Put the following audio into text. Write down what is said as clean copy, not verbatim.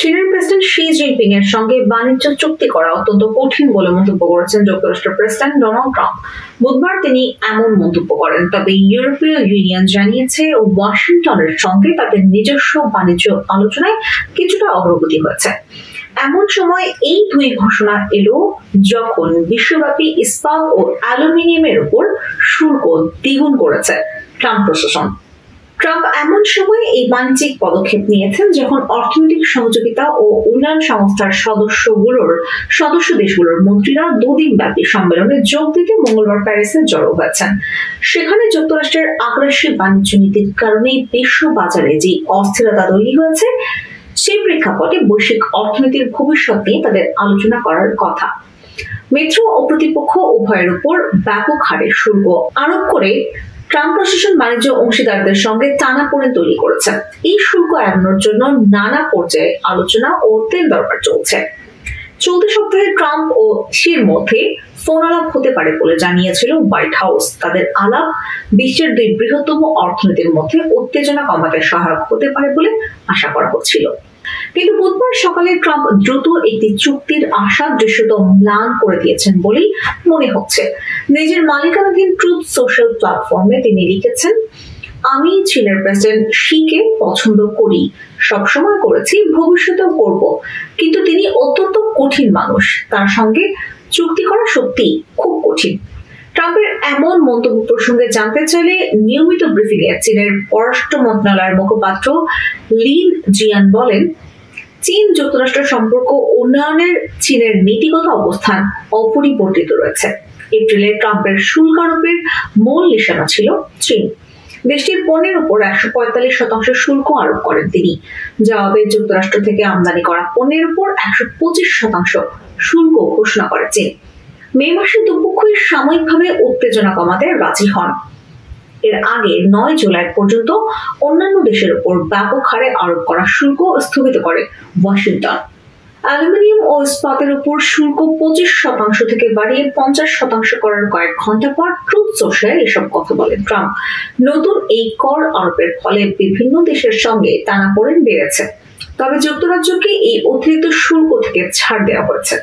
চীনের president Xi Jinping এর সঙ্গে বাণিজ্য চুক্তি করা অত্যন্ত কঠিন বলে মন্তব্য করেছেন যুক্তরাষ্ট্রের প্রেসিডেন্ট ডোনাল্ড ট্রাম্প। বুধবার তিনি এমন মন্তব্য করেন। তবে ইউরোপীয় ইউনিয়ন জানিয়েছে ওয়াশিংটনের সঙ্গে তাদের নিজস্ব বাণিজ্য আলোচনায় কিছুটা অগ্রগতি হয়েছে। এমন সময় এই দুই ঘোষণা এলো যখন বিশ্বব্যাপী ইস্পাত ও অ্যালুমিনিয়ামের উপর শুল্ক দ্বিগুণ করেছে ট্রাম্প প্রশাসন। ট্রাম্প এমন সময় এই বাণিজ্যিক পদক্ষেপ নিয়েছেন যখন অর্থনৈতিক সহযোগিতা ও উন্নয়ন সংস্থার সদস্য দেশগুলোর মন্ত্রীরা দুদিন ব্যাপী সম্মেলনে যোগ দিতে মঙ্গলবার প্যারিসে জড়ো হয়েছেন। সেখানে যুক্তরাষ্ট্রের আগ্রাসী বাণিজ্য নীতির কারণে বিশ্ব বাজারে যে অস্থিরতা তৈরি হয়েছে সেই প্রেক্ষাপটে বৈশ্বিক অর্থনীতির ভবিষ্যৎ নিয়ে তাদের আলোচনা করার কথা। মিত্র ও প্রতিপক্ষ উভয়ের উপর ব্যাপক হারে শুল্ক আরোপ করে ট্রাম্প প্রশাসন বাণিজ্য অংশীদারদের সঙ্গে টানাপোড়েন তৈরি করেছে। এই শুল্ক এড়ানোর জন্য নানা পর্যায়ে আলোচনা ও তেল দরকার চলছে। চলতি সপ্তাহে ট্রাম্প ও শির মধ্যে ফোন আলাপ হতে পারে বলে জানিয়েছিল হোয়াইট হাউস। তাদের আলাপ বিশ্বের দুই বৃহত্তম অর্থনীতির মধ্যে উত্তেজনা কমাতে সহায়ক হতে পারে বলে আশা করা হচ্ছিল। কিন্তু বুধবার সকালে ট্রাম্প দ্রুত একটি চুক্তির আশা দৃশ্যত ম্লান করে দিয়েছেন বলেই মনে হচ্ছে। নিজের মালিকানাধীন ট্রুথ সোশ্যাল প্ল্যাটফর্মে তিনি লিখেছেন, আমি চীনের প্রেসিডেন্ট শিকে পছন্দ করি, সবসময় করেছি, ভবিষ্যতেও করব, কিন্তু তিনি অত্যন্ত কঠিন মানুষ, তার সঙ্গে চুক্তি করা সত্যি খুব কঠিন। ট্রাম্পের এমন মন্তব্য প্রসঙ্গে জানতে চাইলে নিয়মিত ব্রিফিংয়ে চীনের পররাষ্ট্র মন্ত্রণালয়ের মুখপাত্র লিন জিয়ান বলেন, চীন যুক্তরাষ্ট্র সম্পর্ক উন্নয়নের চীনের নীতিগত অবস্থান অপরিবর্তিত রয়েছে। এপ্রিলে ট্রাম্পের শুল্ক আরোপের মূল নিশানা ছিল চীন। দেশটির পণ্যের উপর 145% শুল্ক আরোপ করেন তিনি। জবাবে যুক্তরাষ্ট্র থেকে আমদানি করা পণ্যের উপর 125% শুল্ক ঘোষণা করে চীন। মে মাসে দুপক্ষই সাময়িকভাবে উত্তেজনা কমাতে রাজি হন। এর আগে 9 জুলাই পর্যন্ত অন্যান্য দেশের উপর ব্যাপক হারে আরোপ করা শুল্ক স্থগিত করে ওয়াশিংটন। অ্যালুমিনিয়াম ও ইস্পাতের উপর শুল্ক 25% থেকে বাড়িয়ে 50% করার কয়েক ঘন্টা পর ট্রুথ সোশ্যালে এসব কথা বলেন ট্রাম্প। নতুন এই কর আরোপের ফলে বিভিন্ন দেশের সঙ্গে টানাপোড়েন বেড়েছে। তবে যুক্তরাজ্যকে এই অতিরিক্ত শুল্ক থেকে ছাড় দেওয়া হয়েছে।